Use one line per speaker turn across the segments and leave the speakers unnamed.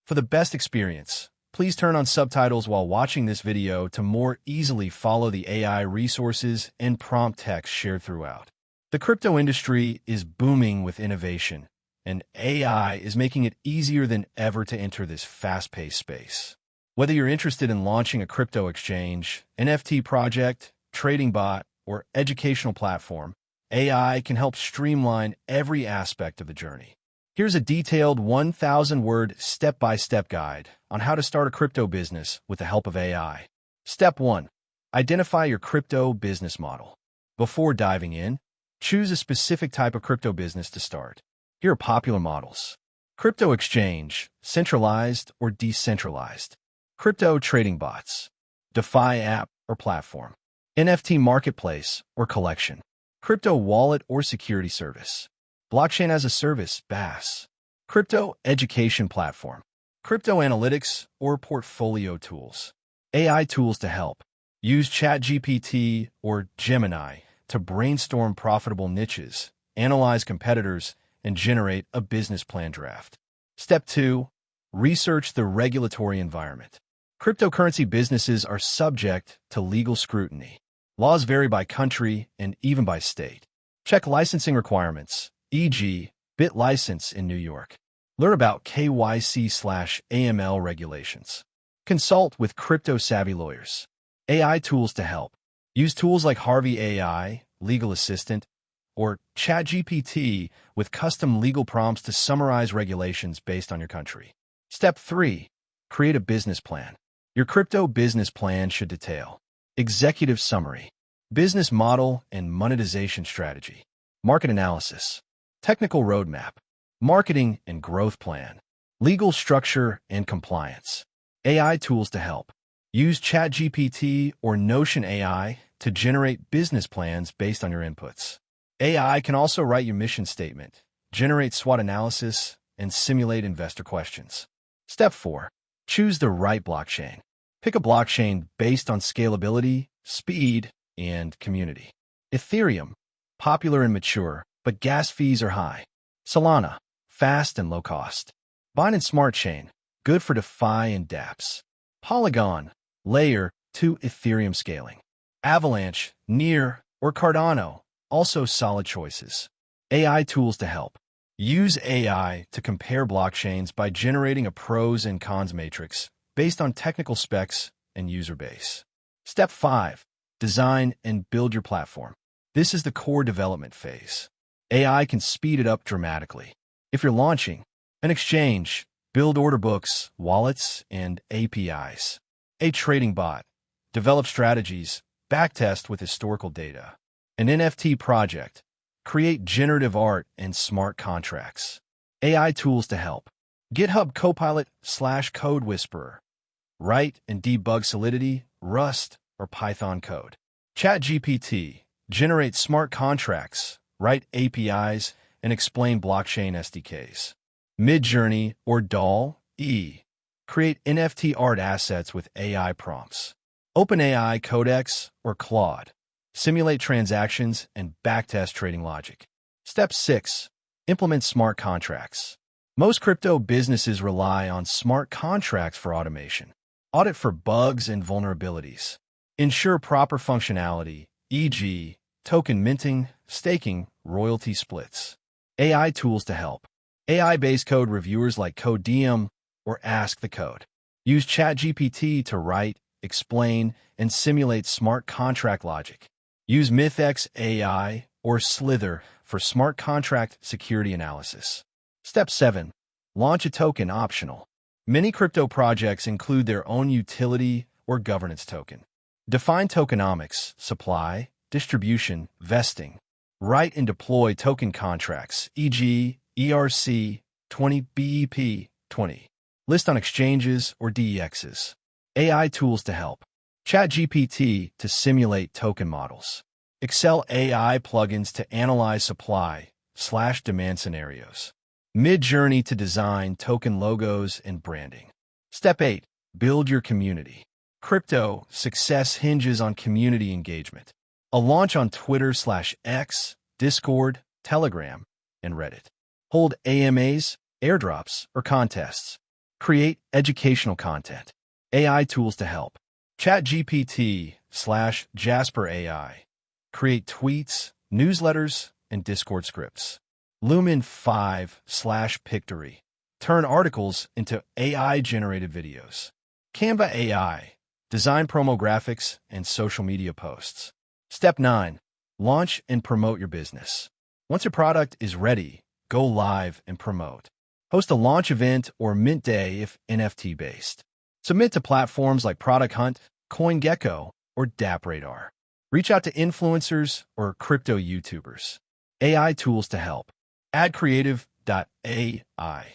For the best experience, please turn on subtitles while watching this video to more easily follow the AI resources and prompt text shared throughout. The crypto industry is booming with innovation, and AI is making it easier than ever to enter this fast-paced space. Whether you're interested in launching a crypto exchange, NFT project, trading bot, or educational platform, AI can help streamline every aspect of the journey. Here's a detailed 1,000-word step-by-step guide on how to start a crypto business with the help of AI. Step 1. Identify your crypto business model. Before diving in, choose a specific type of crypto business to start. Here are popular models. Crypto exchange, centralized or decentralized. Crypto trading bots, DeFi app or platform. NFT marketplace or collection. Crypto wallet or security service. Blockchain as a service, BaaS. Crypto education platform. Crypto analytics or portfolio tools. AI tools to help. Use ChatGPT or Gemini to brainstorm profitable niches, analyze competitors, and generate a business plan draft. Step 2. Research the regulatory environment. Cryptocurrency businesses are subject to legal scrutiny. Laws vary by country and even by state. Check licensing requirements, e.g., BitLicense in New York. Learn about KYC/AML regulations. Consult with crypto-savvy lawyers. AI tools to help. Use tools like Harvey AI, Legal Assistant, or ChatGPT with custom legal prompts to summarize regulations based on your country. Step 3. Create a business plan. Your crypto business plan should detail executive summary, business model and monetization strategy, market analysis, technical roadmap, marketing and growth plan, legal structure and compliance. AI tools to help. Use ChatGPT or Notion AI to generate business plans based on your inputs. AI can also write your mission statement, generate SWOT analysis, and simulate investor questions. Step 4. Choose the right blockchain. Pick a blockchain based on scalability, speed, and community. Ethereum, popular and mature, but gas fees are high. Solana, fast and low cost. Binance Smart Chain, good for DeFi and dApps. Polygon, Layer 2 Ethereum scaling. Avalanche, Near, or Cardano, also solid choices. AI tools to help. Use AI to compare blockchains by generating a pros and cons matrix based on technical specs and user base. Step 5. Design and build your platform. This is the core development phase. AI can speed it up dramatically. If you're launching an exchange, build order books, wallets, and APIs. A trading bot, develop strategies, backtest with historical data. An NFT project, create generative art and smart contracts. AI tools to help. GitHub Copilot/Code Whisperer. Write and debug Solidity, Rust, or Python code. ChatGPT. Generate smart contracts, write APIs, and explain blockchain SDKs. Midjourney or DALL-E. Create NFT art assets with AI prompts. OpenAI Codex or Claude. Simulate transactions and backtest trading logic. Step 6. Implement smart contracts. Most crypto businesses rely on smart contracts for automation. Audit for bugs and vulnerabilities. Ensure proper functionality, e.g., token minting, staking, royalty splits. AI tools to help. AI-based code reviewers like CodeDM or Ask the Code. Use ChatGPT to write, explain, and simulate smart contract logic. Use MythX AI or Slither for smart contract security analysis. Step 7. Launch a token optional. Many crypto projects include their own utility or governance token. Define tokenomics, supply, distribution, vesting. Write and deploy token contracts, e.g., ERC-20 BEP-20. List on exchanges or DEXs. AI tools to help. ChatGPT to simulate token models. Excel AI plugins to analyze supply/demand scenarios. Midjourney to design token logos and branding. Step 8. Build your community. Crypto success hinges on community engagement. A launch on Twitter/X, Discord, Telegram, and Reddit. Hold AMAs, airdrops, or contests. Create educational content. AI tools to help. ChatGPT/Jasper AI. Create tweets, newsletters, and Discord scripts. Lumen 5/Pictory. Turn articles into AI-generated videos. Canva AI. Design promo graphics and social media posts. Step 9. Launch and promote your business. Once your product is ready, go live and promote. Host a launch event or mint day if NFT-based. Submit to platforms like Product Hunt, CoinGecko, or DappRadar. Reach out to influencers or crypto YouTubers. AI tools to help. AdCreative.ai.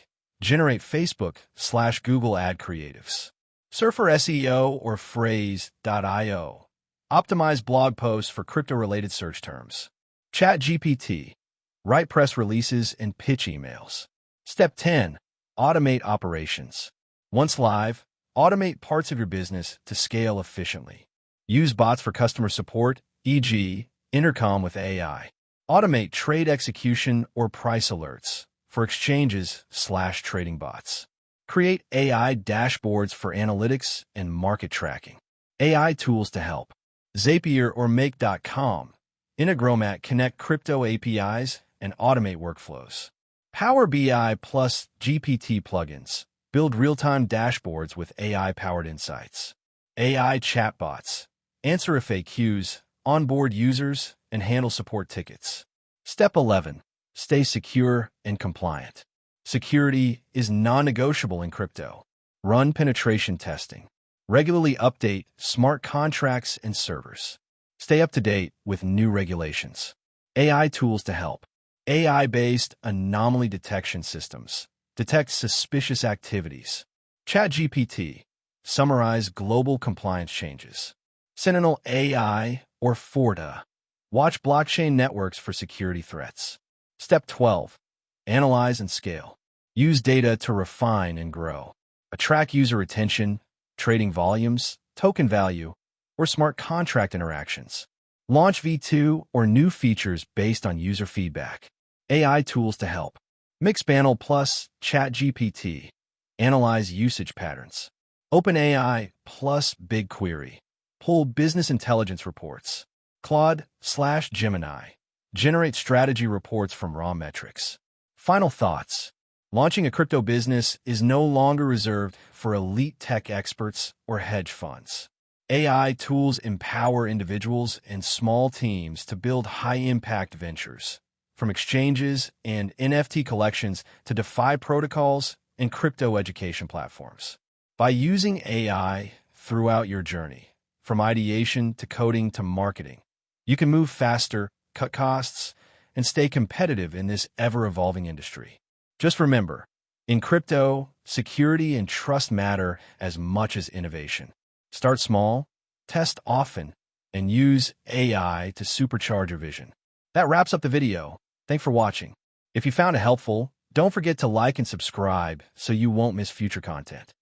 Generate Facebook/Google ad creatives. Surfer SEO or Phrase.io. Optimize blog posts for crypto-related search terms. ChatGPT. Write press releases and pitch emails. Step 10. Automate operations. Once live, automate parts of your business to scale efficiently. Use bots for customer support, e.g., intercom with AI. Automate trade execution or price alerts for exchanges/trading bots. Create AI dashboards for analytics and market tracking. AI tools to help. Zapier or Make.com. Integromat connect crypto APIs and automate workflows. Power BI plus GPT plugins. Build real-time dashboards with AI-powered insights. AI chatbots. Answer FAQs, onboard users, and handle support tickets. Step 11. Stay secure and compliant. Security is non-negotiable in crypto. Run penetration testing. Regularly update smart contracts and servers. Stay up to date with new regulations. AI tools to help. AI-based anomaly detection systems. Detect suspicious activities. ChatGPT. Summarize global compliance changes. Sentinel AI or Forta. Watch blockchain networks for security threats. Step 12. Analyze and scale. Use data to refine and grow. Track user retention, trading volumes, token value, or smart contract interactions. Launch V2 or new features based on user feedback. AI tools to help. Mixpanel plus ChatGPT. Analyze usage patterns. OpenAI plus BigQuery. Pull business intelligence reports. Claude/Gemini. Generate strategy reports from raw metrics. Final thoughts. Launching a crypto business is no longer reserved for elite tech experts or hedge funds. AI tools empower individuals and small teams to build high-impact ventures, from exchanges and NFT collections to DeFi protocols and crypto education platforms. By using AI throughout your journey, from ideation to coding to marketing, you can move faster, cut costs, and stay competitive in this ever-evolving industry. Just remember, in crypto, security and trust matter as much as innovation. Start small, test often, and use AI to supercharge your vision. That wraps up the video. Thanks for watching. If you found it helpful, don't forget to like and subscribe so you won't miss future content.